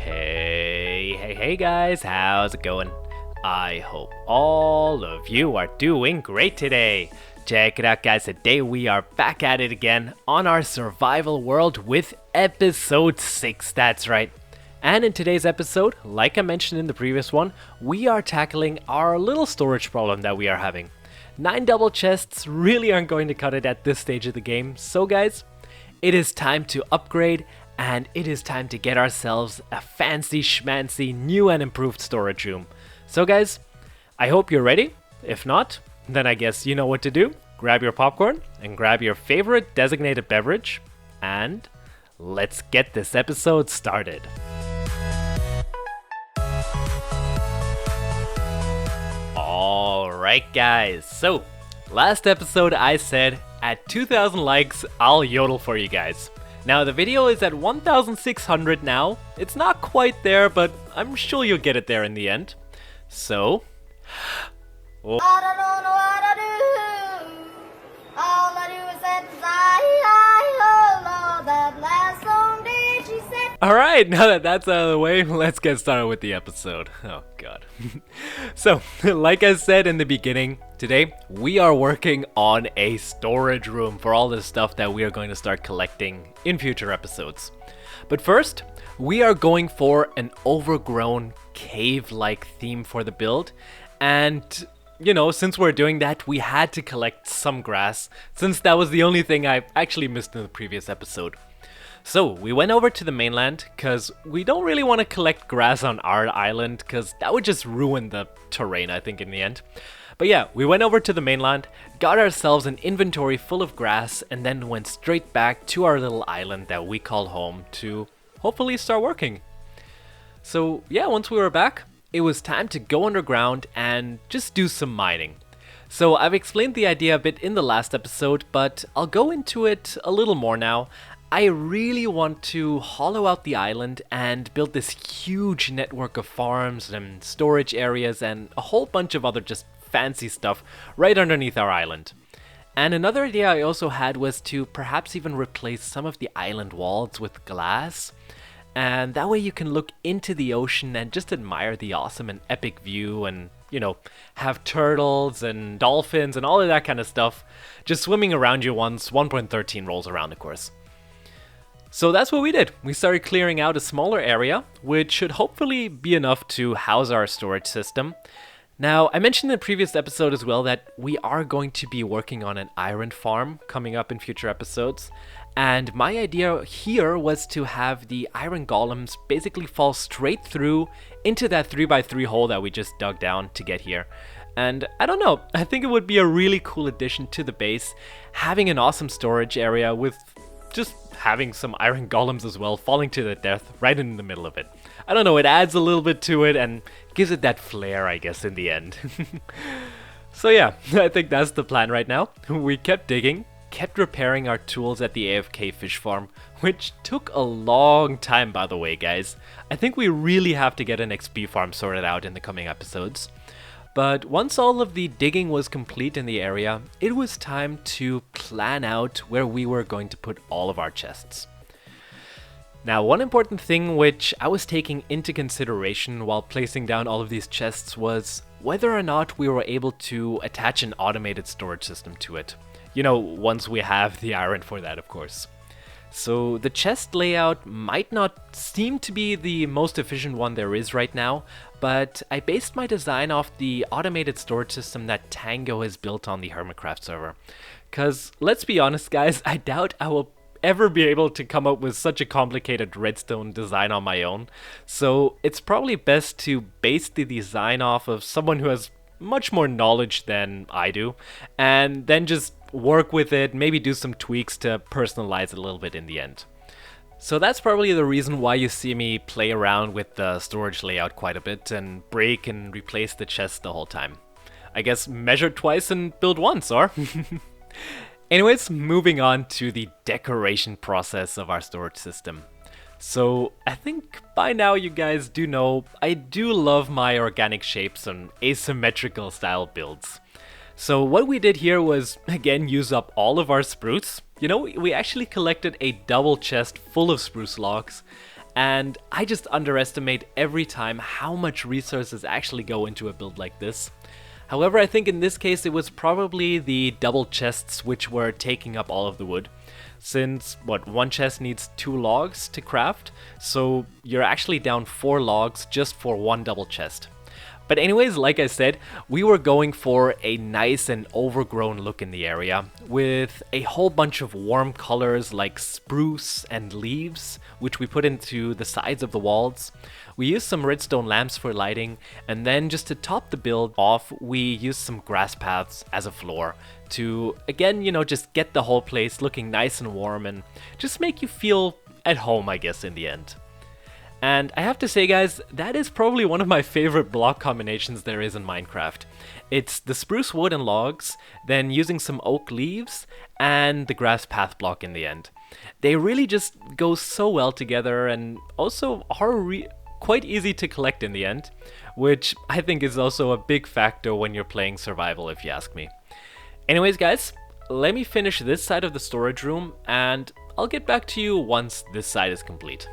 Hey guys, how's it going? I hope all of you are doing great today. Check it out guys, today we are back at it again on our survival world with episode 6, that's right. And in today's episode, like I mentioned in the previous one, we are tackling our little storage problem that we are having. 9 double chests really aren't going to cut it at this stage of the game, so guys, it is time to upgrade and it is time to get ourselves a fancy schmancy new and improved storage room. So guys, I hope you're ready. If not, then I guess you know what to do. Grab your popcorn and grab your favorite designated beverage and let's get this episode started. Alright guys, so last episode I said at 2,000 likes I'll yodel for you guys. Now the video is at 1,600 now. It's not quite there, but I'm sure you'll get it there in the end. So, I don't know what I do. All I do is say, oh Lord, that last song did she said. alright, now that that's out of the way, let's get started with the episode. Oh god. So, like I said in the beginning, today we are working on a storage room for all the stuff that we are going to start collecting in future episodes. But first, we are going for an overgrown cave-like theme for the build, and you know, since we're doing that, we had to collect some grass, since that was the only thing I actually missed in the previous episode. So we went over to the mainland, because we don't really want to collect grass on our island, because that would just ruin the terrain, I think, in the end. But yeah, we went over to the mainland, got ourselves an inventory full of grass, and then went straight back to our little island that we call home to hopefully start working. So yeah, once we were back, it was time to go underground and just do some mining. So I've explained the idea a bit in the last episode, but I'll go into it a little more now. I really want to hollow out the island and build this huge network of farms and storage areas and a whole bunch of other just fancy stuff right underneath our island. And another idea I also had was to perhaps even replace some of the island walls with glass. And that way you can look into the ocean and just admire the awesome and epic view and, you know, have turtles and dolphins and all of that kind of stuff just swimming around you once 1.13 rolls around, of course. So that's what we did. We started clearing out a smaller area, which should hopefully be enough to house our storage system. Now, I mentioned in the previous episode as well that we are going to be working on an iron farm coming up in future episodes. And my idea here was to have the iron golems basically fall straight through into that 3x3 hole that we just dug down to get here. And I don't know, I think it would be a really cool addition to the base, having an awesome storage area with just having some iron golems as well falling to their death right in the middle of it. I don't know, it adds a little bit to it and gives it that flair, I guess, in the end. So yeah, I think that's the plan right now. We kept digging, kept repairing our tools at the AFK fish farm, which took a long time, by the way, guys. I think we really have to get an XP farm sorted out in the coming episodes. But once all of the digging was complete in the area, it was time to plan out where we were going to put all of our chests. Now, one important thing which I was taking into consideration while placing down all of these chests was whether or not we were able to attach an automated storage system to it. You know, once we have the iron for that, of course. So the chest layout might not seem to be the most efficient one there is right now, but I based my design off the automated storage system that Tango has built on the Hermitcraft server. Cause let's be honest guys, I doubt I will ever be able to come up with such a complicated redstone design on my own. So it's probably best to base the design off of someone who has much more knowledge than I do, and then just work with it, maybe do some tweaks to personalize it a little bit in the end. So that's probably the reason why you see me play around with the storage layout quite a bit and break and replace the chest the whole time. I guess measure twice and build once, or? Anyways, moving on to the decoration process of our storage system. So I think by now you guys do know I do love my organic shapes and asymmetrical style builds. So what we did here was, again, use up all of our spruce. You know, we actually collected a double chest full of spruce logs, and I just underestimate every time how much resources actually go into a build like this. However, I think in this case it was probably the double chests which were taking up all of the wood. Since, one chest needs 2 logs to craft, so you're actually down 4 logs just for one double chest. But anyways, like I said, we were going for a nice and overgrown look in the area, with a whole bunch of warm colors like spruce and leaves, which we put into the sides of the walls. We used some redstone lamps for lighting, and then just to top the build off, we used some grass paths as a floor to, again, just get the whole place looking nice and warm and just make you feel at home, I guess, in the end. And I have to say, guys, that is probably one of my favorite block combinations there is in Minecraft. It's the spruce wood and logs, then using some oak leaves, and the grass path block in the end. They really just go so well together and also are quite easy to collect in the end, which I think is also a big factor when you're playing survival, if you ask me. Anyways, guys, let me finish this side of the storage room, and I'll get back to you once this side is complete.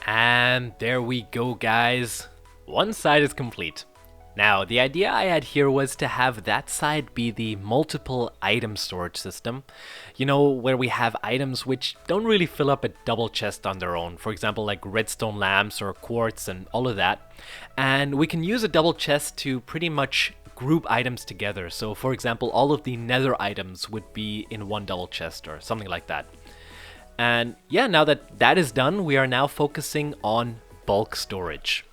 And there we go, guys. One side is complete. Now, the idea I had here was to have that side be the multiple item storage system. Where we have items which don't really fill up a double chest on their own. For example, like redstone lamps or quartz and all of that. And we can use a double chest to pretty much group items together. So, for example, all of the nether items would be in one double chest or something like that. And yeah, now that that is done, we are now focusing on bulk storage.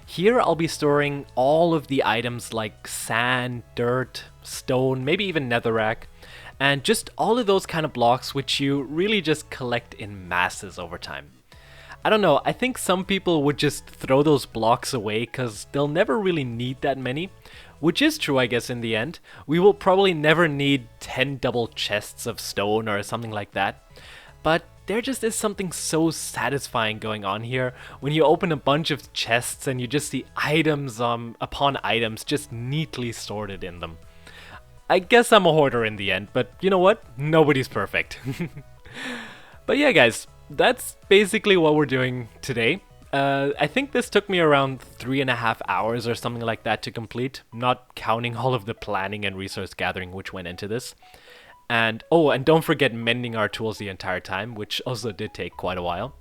Here I'll be storing all of the items like sand, dirt, stone, maybe even netherrack, and just all of those kind of blocks which you really just collect in masses over time. I don't know, I think some people would just throw those blocks away because they'll never really need that many, which is true, I guess, in the end. We will probably never need 10 double chests of stone or something like that. But there just is something so satisfying going on here when you open a bunch of chests and you just see items upon items just neatly sorted in them. I guess I'm a hoarder in the end, but you know what? Nobody's perfect. But yeah, guys, that's basically what we're doing today. I think this took me around 3.5 hours or something like that to complete, not counting all of the planning and resource gathering which went into this. And and don't forget mending our tools the entire time, which also did take quite a while.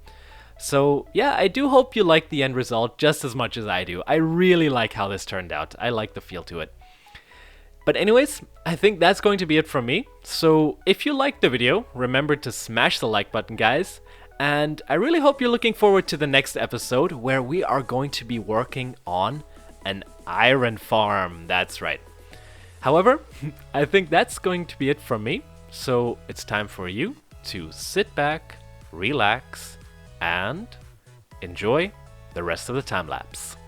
So yeah, I do hope you like the end result just as much as I do. I really like how this turned out. I like the feel to it. But anyways, I think that's going to be it from me. So if you liked the video, remember to smash the like button, guys. And I really hope you're looking forward to the next episode where we are going to be working on an iron farm. That's right. However, I think that's going to be it from me, so it's time for you to sit back, relax, and enjoy the rest of the time lapse.